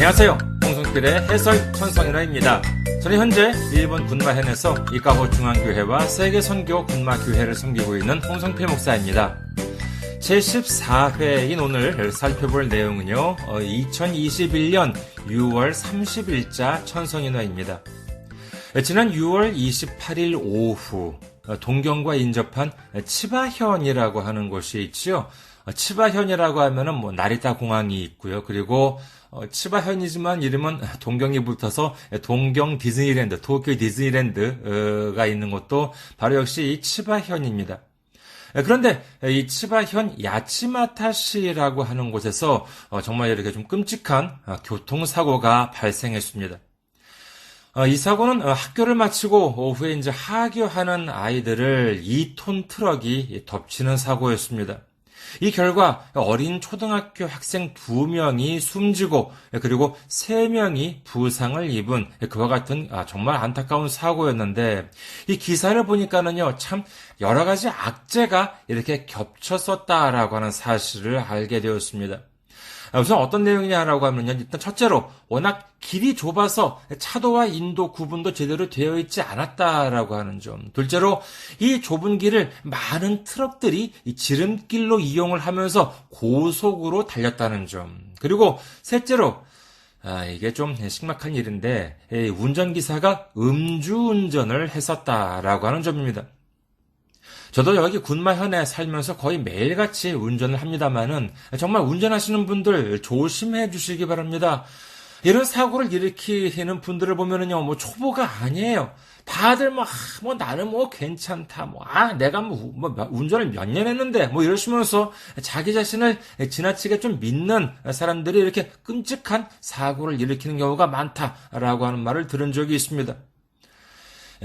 안녕하세요. 홍성필의 해설 천성일화입니다. 저는 현재 일본 군마현에서 이카호 중앙교회와 세계선교 군마교회를 섬기고 있는 홍성필 목사입니다. 제14회인 오늘 살펴볼 내용은요, 2021년 6월 30일자 천성인화입니다. 지난 6월 28일 오후 동경과 인접한 치바현이라고 하는 곳이 있지요. 치바현이라고 하면은 나리타 공항이 있고요. 그리고 치바현이지만 이름은 동경이 붙어서 동경 디즈니랜드, 도쿄 디즈니랜드가 있는 곳도 바로 역시 이 치바현입니다. 그런데 이 치바현 야치마타시라고 하는 곳에서 정말 이렇게 좀 끔찍한 교통사고가 발생했습니다. 이 사고는 학교를 마치고 오후에 이제 하교하는 아이들을 2톤 트럭이 덮치는 사고였습니다. 이 결과 어린 초등학교 학생 2명이 숨지고 그리고 3명이 부상을 입은 그와 같은 정말 안타까운 사고였는데, 이 기사를 보니까는요, 참 여러 가지 악재가 이렇게 겹쳤었다라고 하는 사실을 알게 되었습니다. 우선 어떤 내용이냐라고 하면요, 일단 첫째로 워낙 길이 좁아서 차도와 인도 구분도 제대로 되어 있지 않았다라고 하는 점. 둘째로 이 좁은 길을 많은 트럭들이 이 지름길로 이용을 하면서 고속으로 달렸다는 점. 그리고 셋째로 이게 좀 심각한 일인데 운전기사가 음주운전을 했었다라고 하는 점입니다. 저도 여기 군마현에 살면서 거의 매일같이 운전을 합니다만은 정말 운전하시는 분들 조심해 주시기 바랍니다. 이런 사고를 일으키는 분들을 보면은요, 초보가 아니에요. 다들 나는 괜찮다. 내가 운전을 몇 년 했는데, 이러시면서 자기 자신을 지나치게 좀 믿는 사람들이 이렇게 끔찍한 사고를 일으키는 경우가 많다라고 하는 말을 들은 적이 있습니다.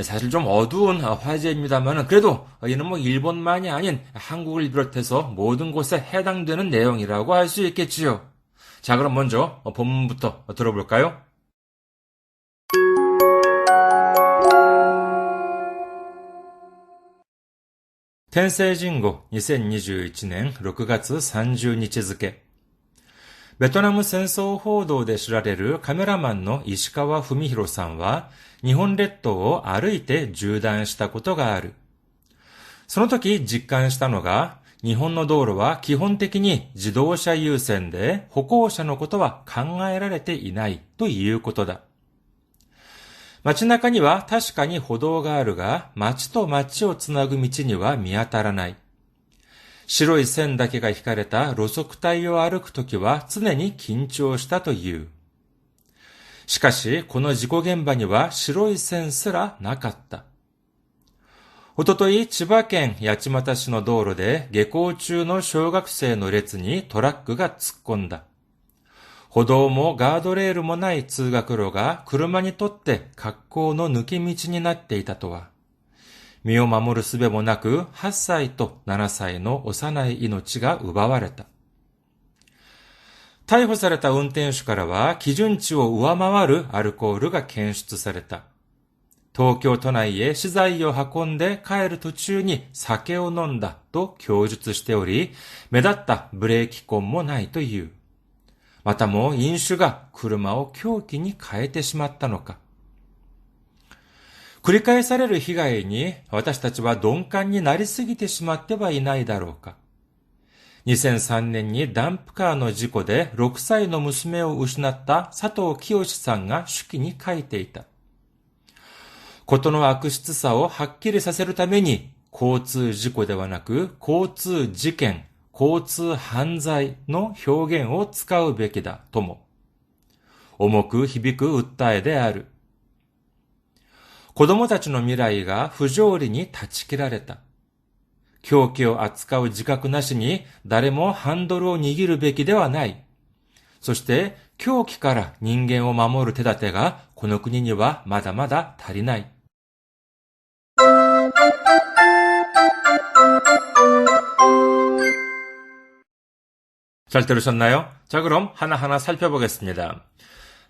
사실 좀 어두운 화제입니다만 그래도 이는 일본만이 아닌 한국을 비롯해서 모든 곳에 해당되는 내용이라고 할 수 있겠지요. 자, 그럼 먼저 본문부터 들어볼까요? 텐세이진고 2021年6月30日付ベトナム戦争報道で知られるカメラマンの石川文弘さんは、日本列島を歩いて縦断したことがある。その時実感したのが、日本の道路は基本的に自動車優先で歩行者のことは考えられていないということだ。街中には確かに歩道があるが、街と街をつなぐ道には見当たらない。白い線だけが引かれた路側帯を歩くときは常に緊張したという。しかし、この事故現場には白い線すらなかった。おととい、千葉県八街市の道路で下校中の小学生の列にトラックが突っ込んだ。歩道もガードレールもない通学路が車にとって格好の抜け道になっていたとは。身を守る術もなく、8歳と7歳の幼い命が奪われた。逮捕された運転手からは、基準値を上回るアルコールが検出された。東京都内へ資材を運んで帰る途中に酒を飲んだと供述しており、目立ったブレーキ痕もないという。またも飲酒が車を凶器に変えてしまったのか。繰り返される被害に私たちは鈍感になりすぎてしまってはいないだろうか。2003年にダンプカーの事故で6歳の娘を失った佐藤清さんが手記に書いていた。ことの悪質さをはっきりさせるために交通事故ではなく交通事件、交通犯罪の表現を使うべきだとも。重く響く訴えである。子供たちの未来が不条理に断ち切られた。凶器を扱う自覚なしに誰もハンドルを握るべきではない。そして凶器から人間を守る手立てがこの国にはまだまだ足りない。 잘 들으셨나요? 자, 그럼 하나하나 살펴보겠습니다.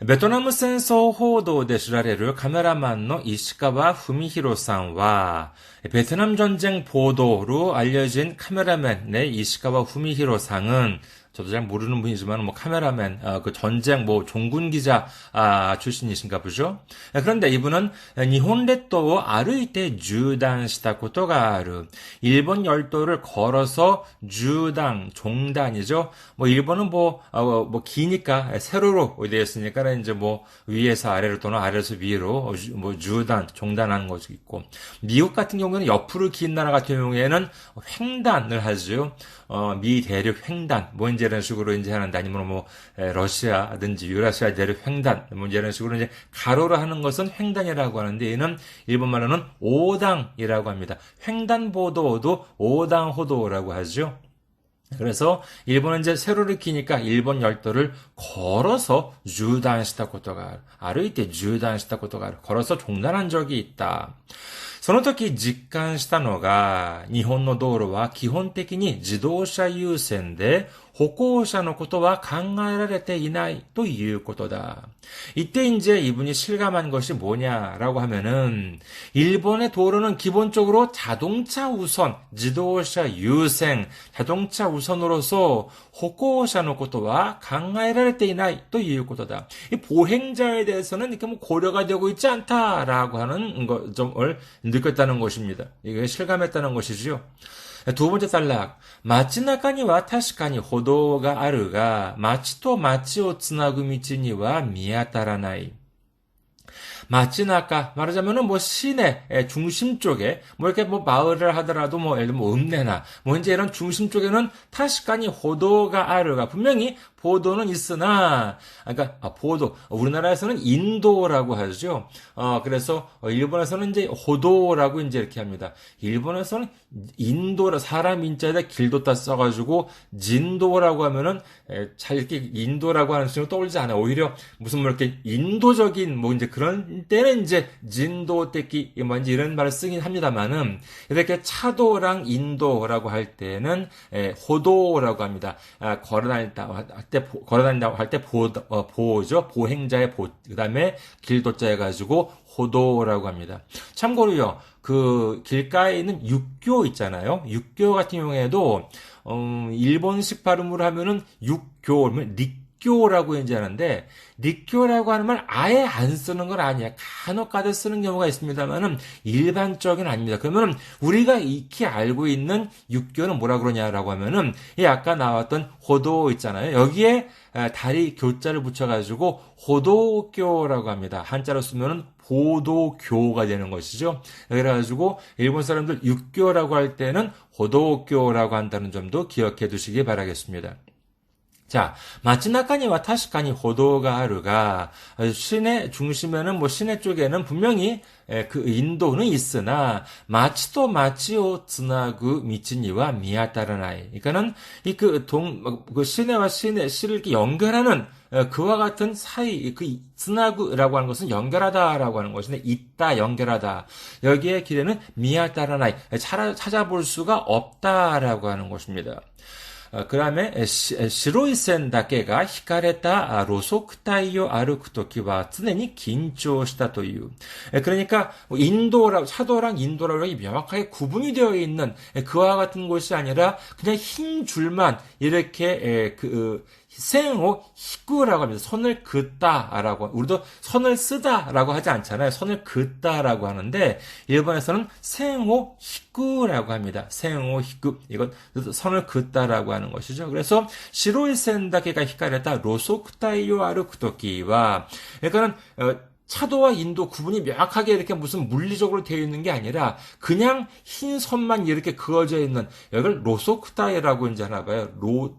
베트남戦争報道で知られるカメラマンの石川文弘さんは 베트남 전쟁 보도로 알려진 카메라맨의 이시카와 후미히로 상은 저도 잘 모르는 분이지만 뭐 카메라맨, 그 전쟁 뭐 종군 기자 출신이신가 보죠. 그런데 이분은 일본列島を 歩いて縦断したことがある. 일본 열도를 걸어서 주당, 종단이죠. 뭐 일본은 뭐 기니까 세로로 되어 있으니까 이제 뭐 위에서 아래로 또는 아래에서 위로 뭐 주단, 종단하는 것이 있고, 미국 같은 경우에는 옆으로 긴 나라 같은 경우에는 횡단을 하죠. 미 대륙 횡단, 뭐 이제 이런 식으로 이제 하는데, 아니면 뭐 러시아든지 유라시아 대륙 횡단, 뭐 이제 이런 식으로 이제 가로로 하는 것은 횡단이라고 하는데, 얘는 일본 말로는 오당이라고 합니다. 횡단보도도 오당호도라고 하죠. 그래서 일본은 이제 세로를 기니까 일본 열도를 걸어서 주단したことがある. 歩いて縦断したことがある. 걸어서 종단한 적이 있다. その時実感したのが、日本の道路は基本的に自動車優先で、歩行者のことは考えられていないということだ. 이때 이제 이분이 실감한 것이 뭐냐라고 하면은, 일본의 도로는 기본적으로 자동차 우선, 지도차 유생, 자동차 우선으로서 歩行者のことは考えられていないということだ. 이 보행자에 대해서는 이렇게 뭐 고려가 되고 있지 않다라고 하는 점을 느꼈다는 것입니다. 이게 실감했다는 것이죠. 두 번째 단락. 街中には確かに歩道があるが、街と街をつなぐ道には見当たらない. 마치나까 말하자면은 뭐 시내 중심 쪽에 뭐 이렇게 뭐 마을을 하더라도 뭐 예를 들면 뭐 읍내나 뭐 이제 이런 중심 쪽에는 타시카니 호도가 아르가 분명히 보도는 있으나 그러니까 보도 우리나라에서는 인도라고 하죠. 그래서 일본에서는 이제 호도라고 이제 이렇게 합니다. 일본에서는 인도라 사람 인자에다 길도다 써가지고 진도라고 하면은 잘 이렇게 인도라고 하는 식으로 떠올리지 않아요. 오히려 무슨 뭐 이렇게 인도적인 뭐 이제 그런 때는 이제 진도떼기 뭔지 이런 말을 쓰긴 합니다만은 이렇게 차도랑 인도라고 할 때는 호도라고 합니다. 걸어다닌다고 할 때 보죠. 보행자의 보. 그다음에 길도자 해가지고 호도라고 합니다. 참고로요. 그 길가에 있는 육교 있잖아요. 육교 같은 경우에도 일본식 발음으로 하면은 육교, 닉교라고 이제 하는데 닉교라고 하는 말 아예 안 쓰는 건 아니야. 간혹가다 쓰는 경우가 있습니다만은 일반적인 아닙니다. 그러면 우리가 익히 알고 있는 육교는 뭐라 그러냐라고 하면은 이 아까 나왔던 호도 있잖아요. 여기에 다리 교자를 붙여가지고 호도교라고 합니다. 한자로 쓰면은 보도교가 되는 것이죠. 그래가지고 일본 사람들 육교라고 할 때는 호도교라고 한다는 점도 기억해 두시기 바라겠습니다. 자, 街中には確かに歩道があるが, 시내 중심에는 뭐 시내 쪽에는 분명히 그 인도는 있으나, 街と街をつなぐ道には見当たらない. 그러니까는 그 시내와 시내를 이렇게 연결하는 그와 같은 사이, 그 스나그라고 하는 것은 연결하다라고 하는 것인데, 있다, 연결하다. 여기에 길에는 미야따라나이, 찾아볼 수가 없다라고 하는 것입니다. 그 다음에白い線だけが引かれた路側帯を歩くときは常に緊張したという. 그러니까 인도라고 차도랑 인도라고 명확하게 구분이 되어 있는 그와 같은 곳이 아니라 그냥 흰 줄만 이렇게 생호 히쿠라고 합니다. 선을 긋다라고. 우리도 선을 쓰다라고 하지 않잖아요. 선을 긋다라고 하는데 일본에서는 생호 히쿠라고 합니다. 생호 히쿠. 이건 선을 긋다라고 하는 것이죠. 그래서 시로이 센다케가 히카레타 로소쿠타이요 아르쿠토키와 그러니까는 차도와 인도 구분이 명확하게 이렇게 무슨 물리적으로 되어 있는 게 아니라 그냥 흰 선만 이렇게 그어져 있는 이걸 로소쿠타이라고 이제 하나 봐요.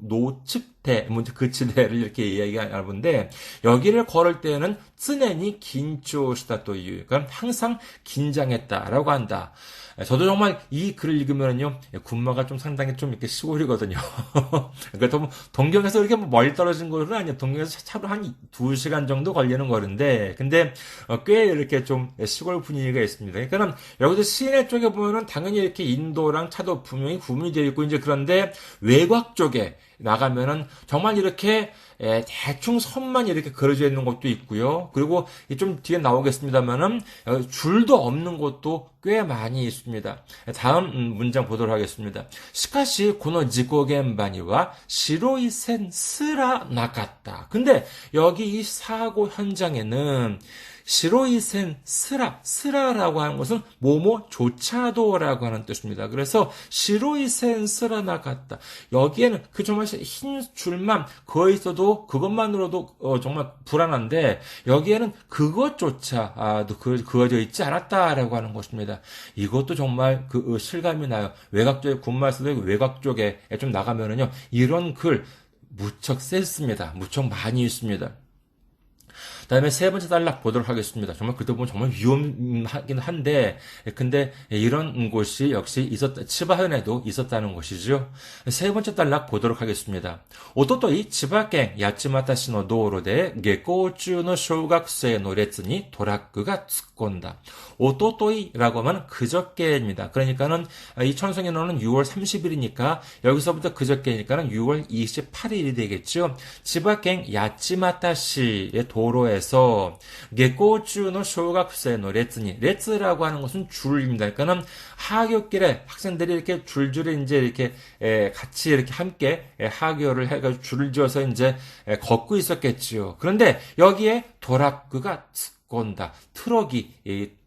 노측대, 먼저 그치대를 이렇게 이야기하나 본데 여기를 걸을 때는 쓰네니 긴초시다 또 이유. 그러니까 항상 긴장했다라고 한다. 저도 정말 이 글을 읽으면요, 군마가 좀 상당히 좀 이렇게 시골이거든요. 그러니까 동경에서 이렇게 멀리 떨어진 거는 아니에요. 동경에서 차로 한 2시간 정도 걸리는 거리인데, 근데 꽤 이렇게 좀 시골 분위기가 있습니다. 그러니까 여기서 시내 쪽에 보면은 당연히 이렇게 인도랑 차도 분명히 구분이 되어 있고, 이제 그런데 외곽 쪽에 나가면은 정말 이렇게 대충 선만 이렇게 그려져 있는 것도 있고요. 그리고 좀 뒤에 나오겠습니다만은 줄도 없는 것도 꽤 많이 있습니다. 다음 문장 보도록 하겠습니다. 시카시 고노 지코 겐바니와 시로이 센 스라 나갔다. 근데 여기 이 사고 현장에는 시로이 센 스라라고 하는 것은 뭐뭐조차도라고 하는 뜻입니다. 그래서 시로이 센 스라 나갔다. 여기에는 그 정말 흰 줄만 그어 있어도 그것만으로도 정말 불안한데 여기에는 그것조차도 그어져 있지 않았다라고 하는 것입니다. 이것도 정말 그 실감이 나요. 외곽 쪽에 군말 쓰도 외곽 쪽에 좀 나가면은요 이런 글 무척 셌습니다. 무척 많이 있습니다. 다음에 세 번째 단락 보도록 하겠습니다. 정말 그때 보면 정말 위험하긴 한데, 근데 이런 곳이 역시 치바현에도 있었다는 것이죠. 세 번째 단락 보도록 하겠습니다. 오토토이 치바県八街市の道路で下校中の小学生の列にトラックが突っ込んだ. 오토토이라고 하면 그저께입니다. 그러니까는 이 천성연어는 6월 30일이니까 여기서부터 그저께니까는 6월 28일이 되겠죠. 치바県八街市의 도로에서 게꼬주의 쇼각세의 레츠라고 하는 것은 줄입니다. 그러니까는 하교길에 학생들이 이렇게 줄줄이 이제 이렇게 같이 이렇게 함께 하교를 해가지고 줄을 지어서 이제 걷고 있었겠지요. 그런데 여기에 도락그가 건다. 트럭이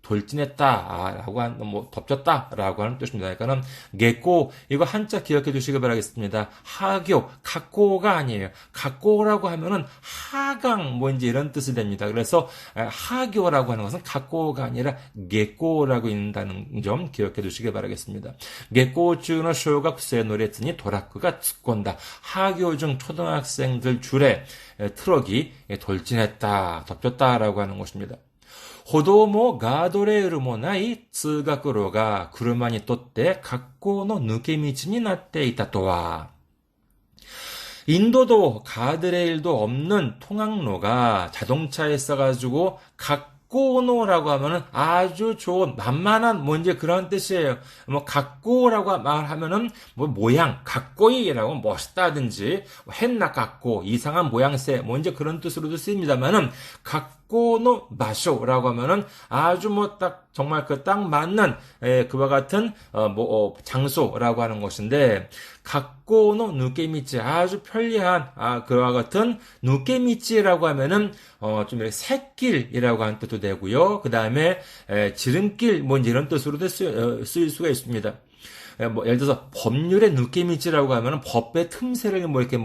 돌진했다라고 하는 덮쳤다라고 하는 뜻입니다. 그러니까는 게꼬 이거 한자 기억해 주시기 바라겠습니다. 하교 각고가 아니에요. 각고라고 하면은 하강 이제 이런 뜻이 됩니다. 그래서 하교라고 하는 것은 각고가 아니라 게꼬라고 있다는 점 기억해 주시기 바라겠습니다. 게꼬주의 쇼각세 노래트니 도라크가 츠꼰다. 하교 중 초등학생들 줄에 트럭이 돌진했다, 덮쳤다라고 하는 것입니다. 歩道もガードレールもない通学路が車にとって学校の抜け道になっていたとは。 인도도 가드레일도 없는 통학로가 자동차에 있어가지고 각고노라고 하면은 아주 좋은 만만한 이제 그런 뜻이에요. 각고라고 말하면은 모양 각고이라고 멋있다든지 했나 각고 이상한 모양새 이제 그런 뜻으로도 쓰입니다만은 각고노 마쇼라고 하면은 아주 딱 정말 딱 맞는 그와 같은 장소라고 하는 것인데 각고노 누케미치 아주 편리한 그와 같은 누케미치라고 하면은 좀 이렇게 샛길이라고 하는 뜻도 되고요. 그 다음에 지름길 이제 이런 뜻으로도 쓰일 수가 있습니다. 예를 들어서 법률의 누케미치라고 하면은 법의 틈새를 이렇게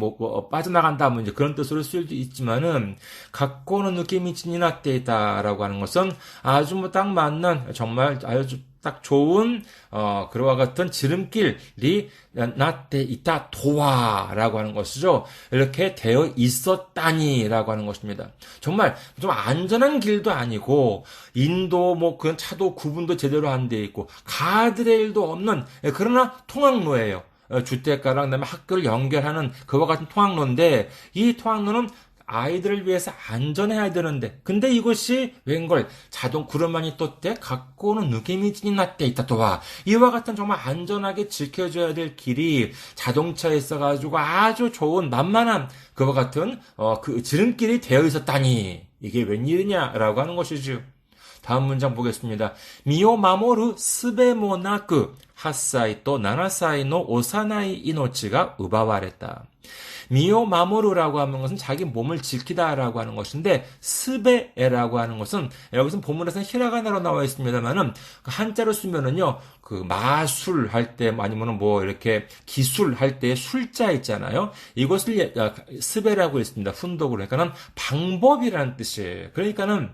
빠져나간다 이제 그런 뜻으로 쓰일 수 있지만은 각고노 누케미치니 나테이다라고 하는 것은 아주 딱 맞는 정말 아주 딱 좋은 그와 같은 지름길이 나때 있다 도와라고 하는 것이죠. 이렇게 되어 있었다니라고 하는 것입니다. 정말 좀 안전한 길도 아니고 인도 그 차도 구분도 제대로 안 돼 있고 가드레일도 없는 그러나 통학로예요. 주택가랑 그다음에 학교를 연결하는 그와 같은 통학로인데 이 통학로는 아이들을 위해서 안전해야 되는데 근데 이것이 웬걸 자동 구름만이 떴대 갖고는 느낌이 났대 있다 또와 이와 같은 정말 안전하게 지켜줘야 될 길이 자동차에 있어가지고 아주 좋은 만만한 그와 같은 그 지름길이 되어 있었다니 이게 웬일이냐라고 하는 것이지요. 다음 문장 보겠습니다. 미오 마모르 스베모나크 8歳と 7歳の 오사나이 이노치가 우바와랬다. 미오 마모르라고 하는 것은 자기 몸을 지키다라고 하는 것인데 스베라고 하는 것은 여기서 본문에서는 히라가나로 나와 있습니다만은 한자로 쓰면은요 그 마술 할 때 아니면은 이렇게 기술 할 때 술자 있잖아요. 이것을 스베라고 했습니다. 훈독으로 그러니까는 방법이라는 뜻이에요. 그러니까는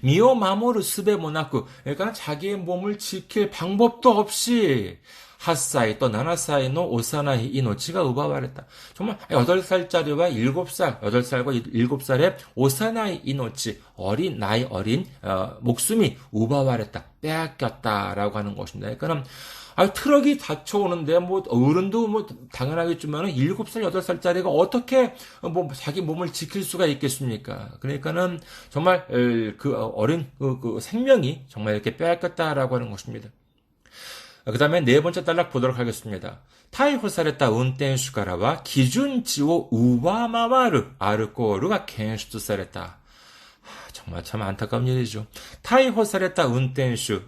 미오 마모르 스베 모나쿠 그러니까 자기의 몸을 지킬 방법도 없이 8歳또 7歳の 오사나이 이노치가 우바와랬다. 정말 8살짜리와 7살, 8살과 7살의 오사나이 이노치 어린 목숨이 우바와랬다. 빼앗겼다라고 하는 것입니다. 그러니까 트럭이 닫혀오는데, 어른도 당연하겠지만, 7살, 8살짜리가 어떻게, 자기 몸을 지킬 수가 있겠습니까? 그러니까는, 정말, 그 어린, 그 생명이 정말 이렇게 빼앗겼다라고 하는 것입니다. 그 다음에 네 번째 단락 보도록 하겠습니다. 逮捕された運転手からは基準値を上回るアルコールが検出された。 정말 참 안타까운 일이죠. 逮捕された運転手,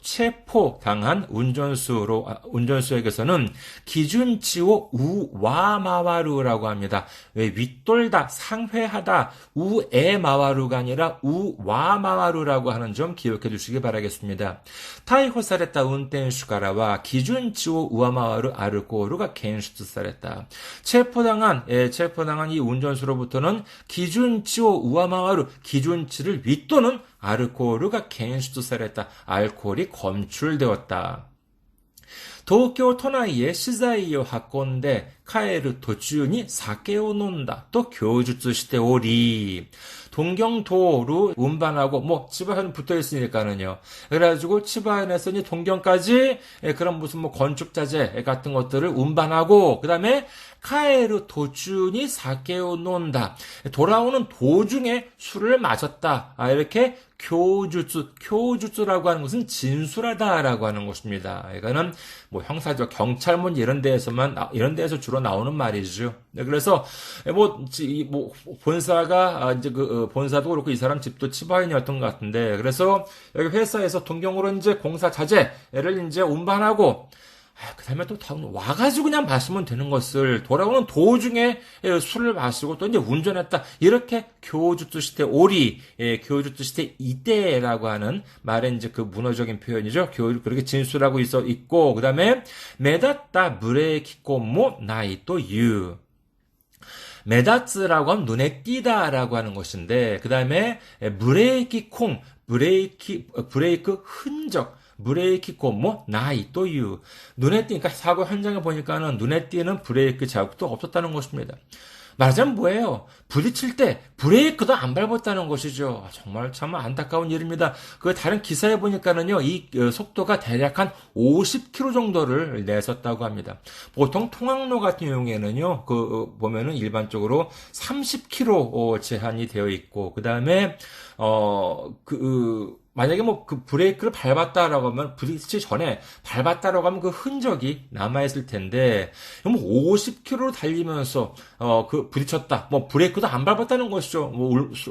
체포당한 운전수에게서는 기준치を우와마와루라고 합니다. 왜 윗돌다, 상회하다, 우에마와루가 아니라 우와마와루라고 하는 점 기억해 주시기 바라겠습니다. 逮捕された運転手からは基準値を上回るアルコールが検出された. 체포당한 이 운전수로부터는 기준치を上回る기준치를 윗도는 알코올가検出された. 알코올이 검출되었다. 東京都内へ資材を運んで帰る途中に酒を飲んだと供述しており, 동경도로 운반하고 치바현 붙어 있으니까는요. 그래가지고 치바현에서 동경까지 그런 무슨 건축자재 같은 것들을 운반하고 그다음에 카에르 도준이 사케오 논다. 돌아오는 도중에 술을 마셨다. 이렇게 교주라고 하는 것은 진술하다라고 하는 것입니다. 이거는 형사적 경찰문 이런 데에서 주로 나오는 말이죠. 네, 그래서 본사가 이제 본사도 그렇고 이 사람 집도 치바현이었던 것 같은데, 그래서 여기 회사에서 동경으로 이제 공사 자재를 이제 운반하고 그 다음에 또 와가지고 그냥 마시면 되는 것을 돌아오는 도중에 술을 마시고 또 이제 운전했다. 이렇게 교주투시테 오리, 교주투시테 이때라고 하는 말의 이제 그 문어적인 표현이죠. 그렇게 진술하고 있고, 그 다음에 메다타 브레이키코모 나이 또 유. 메다츠라고 하면 눈에 띄다라고 하는 것인데, 그 다음에 브레이크 흔적, 브레이키코 나이 또유. 눈에 띄니까 사고 현장에 보니까는 눈에 띄는 브레이크 자국도 없었다는 것입니다. 말하자면 뭐예요? 부딪힐 때 브레이크도 안 밟았다는 것이죠. 정말 참 안타까운 일입니다. 다른 기사에 보니까는요, 이 속도가 대략 한 50km 정도를 냈었다고 합니다. 보통 통학로 같은 경우에는요, 보면은 일반적으로 30km 제한이 되어 있고, 그 다음에, 만약에 브레이크를 밟았다라고 하면, 부딪히기 전에 밟았다라고 하면 그 흔적이 남아있을 텐데, 50km로 달리면서, 부딪혔다. 브레이크도 안 밟았다는 것이죠.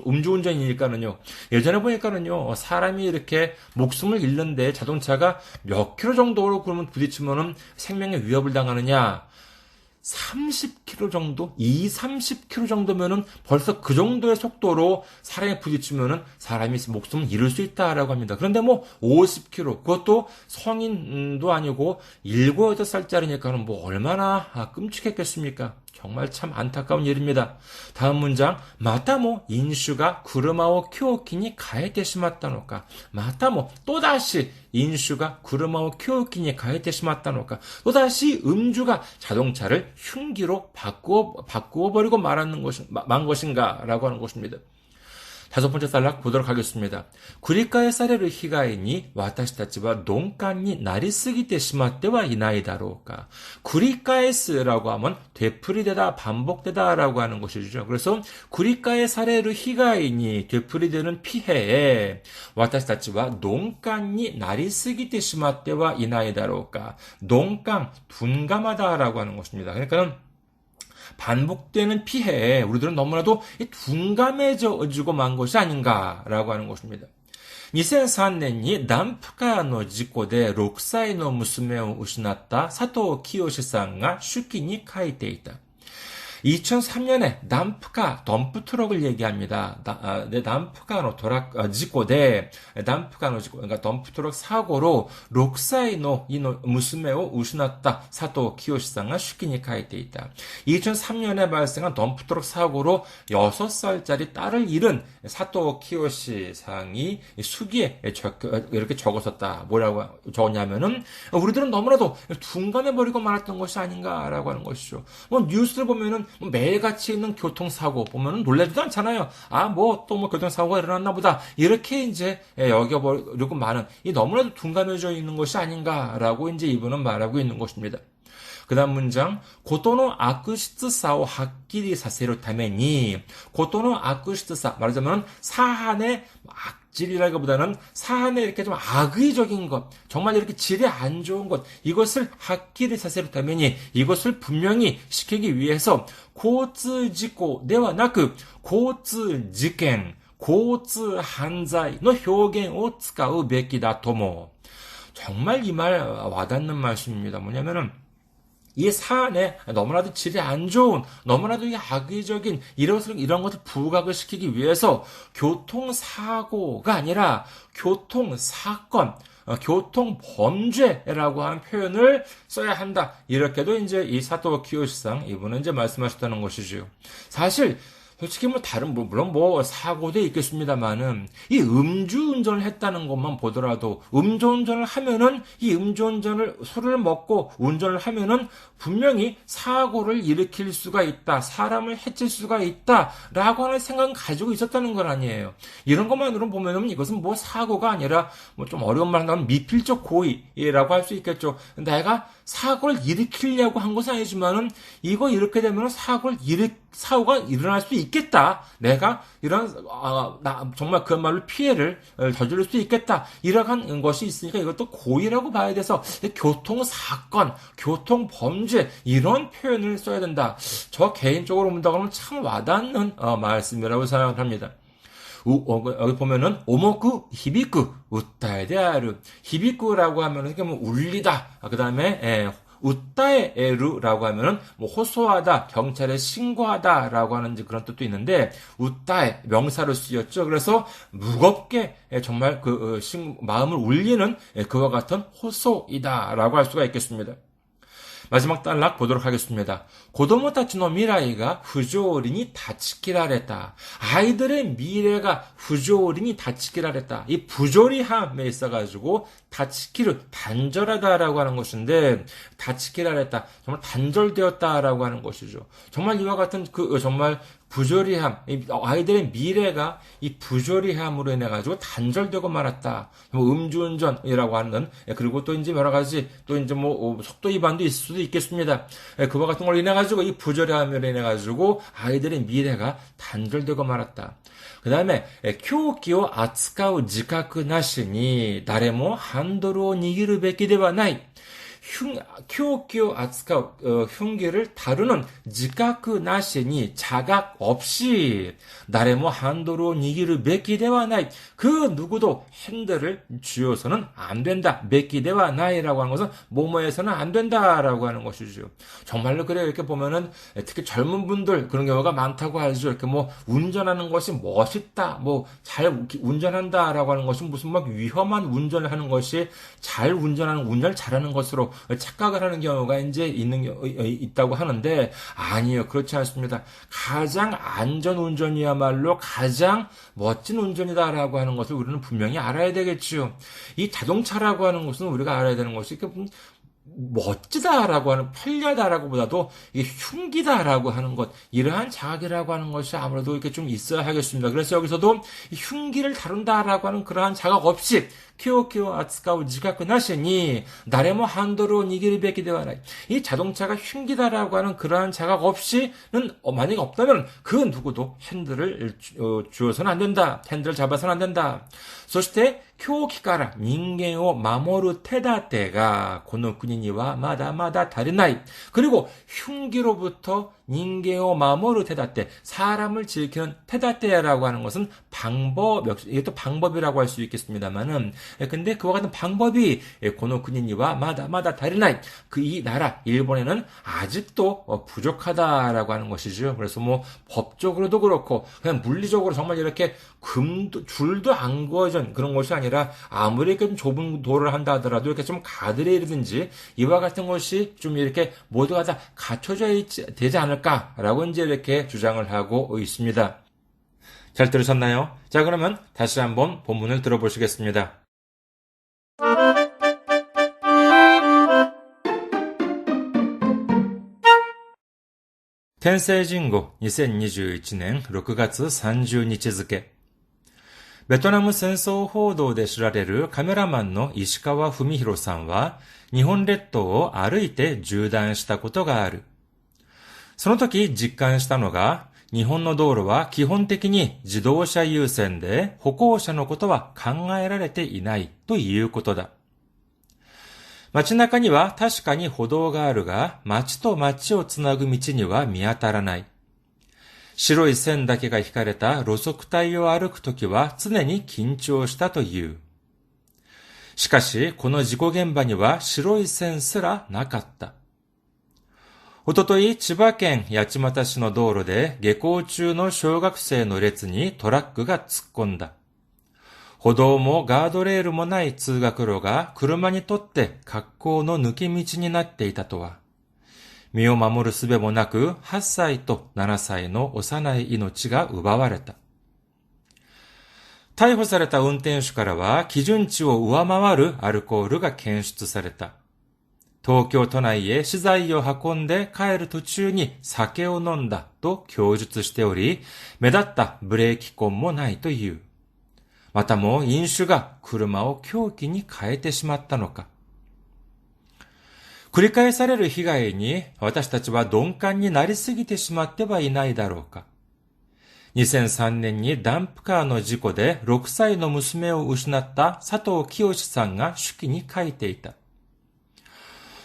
음주운전이니까는요. 예전에 보니까는요, 사람이 이렇게 목숨을 잃는데 자동차가 몇 킬로 정도로 그러면 부딪히면은 생명에 위협을 당하느냐? 30km 정도? 30km 정도면은 벌써 그 정도의 속도로 사람이 부딪히면은 사람이 목숨을 잃을 수 있다라고 합니다. 그런데 50km, 그것도 성인도 아니고 7, 8살짜리니까는 얼마나 끔찍했겠습니까? 정말 참 안타까운 일입니다. 다음 문장, 마타모 인슈가 구르마오 쿄키니 가에테 시마타노까. 마타모 또다시 인슈가 구르마오 쿄키니 가에테 시마타노까. 또다시 음주가 자동차를 흉기로 바꾸어 버리고 만 것인가라고 하는 것입니다. 다섯 번째 단락 보도록 하겠습니다. 繰り返される被害に私たちは鈍感になりすぎてしまってはいないだろうか. 繰り返す라고 하면 되풀이되다, 반복되다라고 하는 것이죠. 그래서 繰り返される被害に 되풀이되는 피해에 私たちは鈍感になりすぎてしまってはいないだろうか.鈍感, 둔감하다라고 하는 것입니다. 그러니까는 반복되는 피해에 우리들은 너무나도 둔감해지고 만 것이 아닌가라고 하는 것입니다. 2003年にダンプカーの事故で6歳の娘を失った佐藤清さんが手記に書いていた. 2003년에 덤프 트럭을 얘기합니다. 덤프카노 지코데, 그러니까 덤프 트럭 사고로 6歳の 娘を 失った 사토 키요시상가 슈키니 카이테 있다. 2003년에 발생한 덤프 트럭 사고로 6살짜리 딸을 잃은 사토 키요시상이 수기에 이렇게 적었었다. 뭐라고 적었냐면은 우리들은 너무나도 둔감해버리고 말았던 것이 아닌가라고 하는 것이죠. 뉴스를 보면은 매일같이 있는 교통사고 보면 놀라지도 않잖아요. 또 교통사고가 일어났나 보다. 이렇게 이제 여겨버리고 많은, 너무나도 둔감해져 있는 것이 아닌가라고 이제 이분은 말하고 있는 것입니다. 그 다음 문장, 고토노 아쿠시트사오 학기리 사세로 타메니, 고토노 아쿠시트사, 말하자면 사한의 질이라기보다는 사안에 이렇게 좀 악의적인 것, 정말 이렇게 질이 안 좋은 것, 이것을 하키리 사세를 타면이 이것을 분명히 시키기 위해서 고츠지고 내와 나그 고츠지켄, 고츠한자의 표현을 使うべきだとも. 정말 이 말 와닿는 말씀입니다. 뭐냐면은 이 사안에 너무나도 질이 안 좋은, 너무나도 악의적인 이런 것을 부각을 시키기 위해서 교통사고가 아니라 교통사건, 교통범죄라고 하는 표현을 써야 한다. 이렇게도 이제 이 사토 키요시상 이분은 이제 말씀하셨다는 것이죠. 사실 솔직히 물론 사고도 있겠습니다만은, 이 음주운전을 했다는 것만 보더라도, 음주운전을 하면은, 술을 먹고 운전을 하면은, 분명히 사고를 일으킬 수가 있다, 사람을 해칠 수가 있다, 라고 하는 생각은 가지고 있었다는 건 아니에요. 이런 것만으로 보면은 이것은 사고가 아니라, 좀 어려운 말 한다면 미필적 고의라고 할 수 있겠죠. 내가 사고를 일으키려고 한 것은 아니지만은, 이거 이렇게 되면 사고가 일어날 수 있겠다. 내가 정말 그야말로 피해를 저지를 수 있겠다. 이러한 것이 있으니까 이것도 고의라고 봐야 돼서 교통사건, 교통범죄 이런 표현을 써야 된다. 저 개인적으로 본다고 참 와닿는 말씀이라고 생각을 합니다. 여기 보면은 오모쿠 히비쿠 우타에 대하루 히비쿠라고 하면은 이게 울리다. 그다음에 우따에루라고 하면은 호소하다, 경찰에 신고하다라고 하는 그런 뜻도 있는데 우따에 명사로 쓰였죠. 그래서 무겁게 정말 마음을 울리는 그와 같은 호소이다라고 할 수가 있겠습니다. 마지막 단락 보도록 하겠습니다. 고도모타치의 미래가 부조리니 다치키라랬다. 아이들의 미래가 부조리니 다치키라랬다. 이 부조리함에 있어가지고 다치키르 단절하다라고 하는 것인데 다치키라랬다. 정말 단절되었다라고 하는 것이죠. 정말 이와 같은 정말 부조리함, 아이들의 미래가 이 부조리함으로 인해 가지고 단절되고 말았다. 음주운전이라고 하는, 그리고 또 이제 여러 가지, 또 이제 속도 위반도 있을 수도 있겠습니다. 그와 같은 걸로 인해 가지고 이 부조리함으로 인해 가지고 아이들의 미래가 단절되고 말았다. 그 다음에, 교기を扱う自覚なしに誰もハンドルを握るべきではない。교기を扱う 흉기를 다루는 지각 나시니 자각 없이誰も 한도로 니기를 베끼대와 나이 그 누구도 핸들을 쥐어서는 안 된다. 베끼대와 나이라고 하는 것은 뭐뭐해서는 안 된다라고 하는 것이죠. 정말로 그래요. 이렇게 보면은 특히 젊은 분들 그런 경우가 많다고 하죠. 이렇게 운전하는 것이 멋있다. 잘 운전한다라고 하는 것은 무슨 위험한 운전을 하는 것이 잘 운전을 잘하는 것으로 착각을 하는 경우가 이제 있다고 하는데 아니요. 그렇지 않습니다. 가장 안전 운전이야말로 가장 멋진 운전이다라고 하는 것을 우리는 분명히 알아야 되겠지요. 이 자동차라고 하는 것은 우리가 알아야 되는 것이 멋지다라고 하는 편리하다라고 보다도 이게 흉기다라고 하는 것 이러한 자각이라고 하는 것이 아무래도 이렇게 좀 있어야 하겠습니다. 그래서 여기서도 흉기를 다룬다라고 하는 그러한 자각 없이 키오키오 아츠카우 지각 나시니 나레모 한도로 니기를 베기 되와라. 이 자동차가 흉기다라고 하는 그러한 자각 없이는 만약에 없다면 그 누구도 핸들을 주어서는 안 된다. 핸들을 잡아서는 안 된다. そして狂気から人間を守る手立てがこの国にはまだまだ足りない. 그리고 흉기로부터 인간을 守る 테다테, 사람을 지키는 테다테라고 하는 것은 이것도 방법이라고 할 수 있겠습니다만은, 근데 그와 같은 방법이 고노쿠니니와 마다 다르나이, 이 나라 일본에는 아직도 부족하다라고 하는 것이죠. 그래서 법적으로도 그렇고 그냥 물리적으로 정말 이렇게 줄도 안 그어진 그런 것이 아니라 아무리 이렇게 좀 좁은 도를 한다 하더라도 이렇게 좀 가드레일이든지 이와 같은 것이 좀 이렇게 모두가 다 갖춰져 되지 않을까라고 이제 이렇게 주장을 하고 있습니다. 잘 들으셨나요? 자, 그러면 다시 한번 본문을 들어보시겠습니다. 텐세이진고 2021年6月30日付ベトナム戦争報道で知られるカメラマンの石川文弘さんは日本列島を歩いて縦断したことがある。その時実感したのが日日本の道路は基本的に自動車優先で歩行者のことは考えられていないということだ。街中には確かに歩道があるが、街と街をつなぐ道には見当たらない。白い線だけが引かれた路側帯を歩くときは常に緊張したという。しかし、この事故現場には白い線すらなかった。おととい、千葉県八街市の道路で下校中の小学生の列にトラックが突っ込んだ。歩道もガードレールもない通学路が車にとって格好の抜け道になっていたとは。身を守る術もなく8歳と7歳の幼い命が奪われた。逮捕された運転手からは基準値を上回るアルコールが検出された。東京都内へ資材を運んで帰る途中に酒を飲んだと供述しており、目立ったブレーキ痕もないという。またも飲酒が車を凶器に変えてしまったのか。繰り返される被害に私たちは鈍感になりすぎてしまってはいないだろうか。2003年にダンプカーの事故で6歳の娘を失った佐藤清さんが手記に書いていた。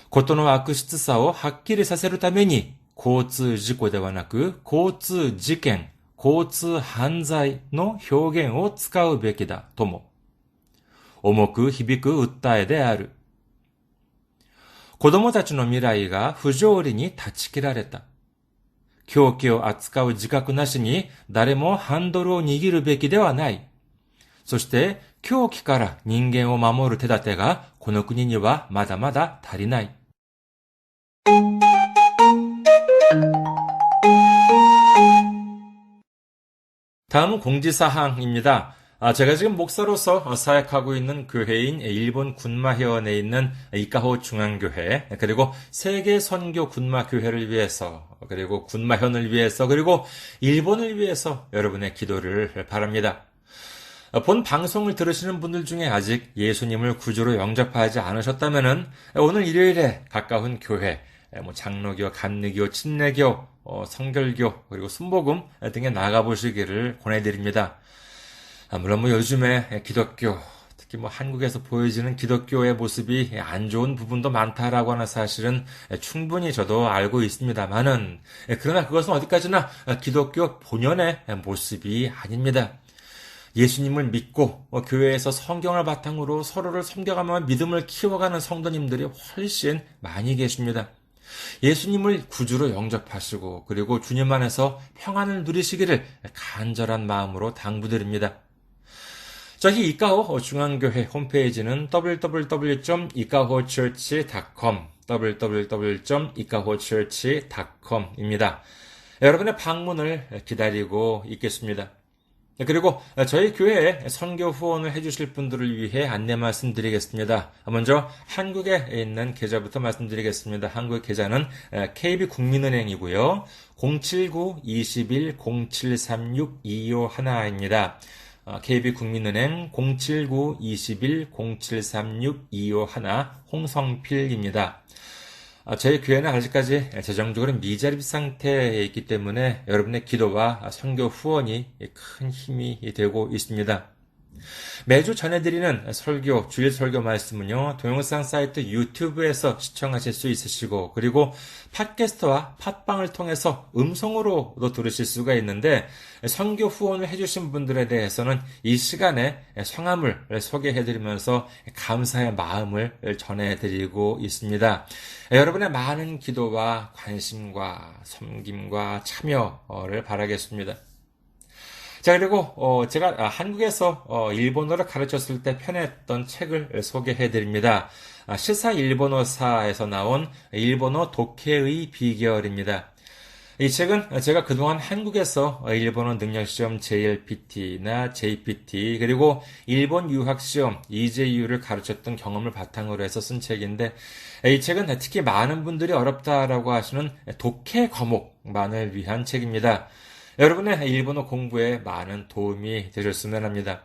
ことの悪質さをはっきりさせるために、交通事故ではなく、交通事件、交通犯罪の表現を使うべきだとも。重く響く訴えである。子供たちの未来が不条理に断ち切られた。凶器を扱う自覚なしに誰もハンドルを握るべきではない。そして凶器から人間を守る手立てがこの国にはまだまだ足りない。다음은 공지사항입니다. 제가 지금 목사로서 사역하고 있는 교회인 일본 군마현에 있는 이카호 중앙교회, 그리고 세계 선교 군마교회를 위해서, 그리고 군마현을 위해서, 그리고 일본을 위해서 여러분의 기도를 바랍니다. 본 방송을 들으시는 분들 중에 아직 예수님을 구주로 영접하지 않으셨다면은 오늘 일요일에 가까운 교회, 장로교, 감리교, 침례교, 성결교, 그리고 순복음 등에 나가보시기를 권해드립니다. 물론 요즘에 기독교, 특히 한국에서 보여지는 기독교의 모습이 안 좋은 부분도 많다라고 하는 사실은 충분히 저도 알고 있습니다만은, 그러나 그것은 어디까지나 기독교 본연의 모습이 아닙니다. 예수님을 믿고 교회에서 성경을 바탕으로 서로를 섬겨가며 믿음을 키워가는 성도님들이 훨씬 많이 계십니다. 예수님을 구주로 영접하시고 그리고 주님 안에서 평안을 누리시기를 간절한 마음으로 당부드립니다. 저희 이카호 중앙교회 홈페이지는 www.ikahochurch.com www.ikahochurch.com입니다. 여러분의 방문을 기다리고 있겠습니다. 그리고 저희 교회에 선교 후원을 해주실 분들을 위해 안내 말씀드리겠습니다. 먼저 한국에 있는 계좌부터 말씀드리겠습니다. 한국 계좌는 KB국민은행이고요. 079-21-0736-251입니다. KB국민은행 079-21-0736-251 홍성필입니다. 저희 교회는 아직까지 재정적으로 미자립 상태에 있기 때문에 여러분의 기도와 선교 후원이 큰 힘이 되고 있습니다. 매주 전해드리는 설교, 주일 설교 말씀은요, 동영상 사이트 유튜브에서 시청하실 수 있으시고, 그리고 팟캐스트와 팟빵을 통해서 음성으로도 들으실 수가 있는데, 선교 후원을 해주신 분들에 대해서는 이 시간에 성함을 소개해드리면서 감사의 마음을 전해드리고 있습니다. 여러분의 많은 기도와 관심과 섬김과 참여를 바라겠습니다. 자, 그리고 제가 한국에서 일본어를 가르쳤을 때 편했던 책을 소개해 드립니다. 시사 일본어사에서 나온 일본어 독해의 비결입니다. 이 책은 제가 그동안 한국에서 일본어 능력시험 JLPT나 JPT 그리고 일본 유학시험 EJU를 가르쳤던 경험을 바탕으로 해서 쓴 책인데, 이 책은 특히 많은 분들이 어렵다라고 하시는 독해 과목만을 위한 책입니다. 여러분의 일본어 공부에 많은 도움이 되셨으면 합니다.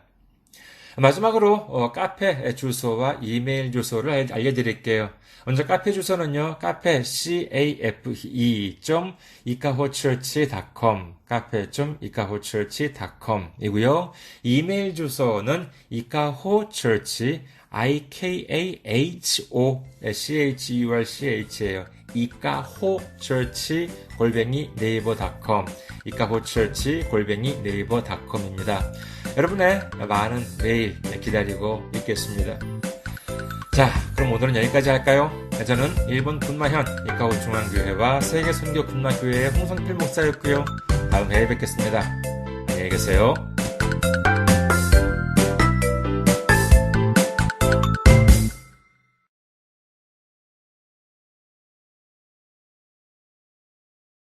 마지막으로 카페 주소와 이메일 주소를 알려드릴게요. 먼저 카페 주소는요. 카페 cafe.ikahochurch.com cafe.ikahochurch.com 이고요. 이메일 주소는 ikahochurch ikahochurch예요. ikahochurch@naver.com ikahochurch@naver.com입니다. 여러분의 많은 메일 기다리고 있겠습니다. 자, 그럼 오늘은 여기까지 할까요? 저는 일본 군마현 이카호 중앙교회와 세계선교군마교회의 홍성필 목사였고요. 다음 회에 뵙겠습니다. 안녕히 계세요.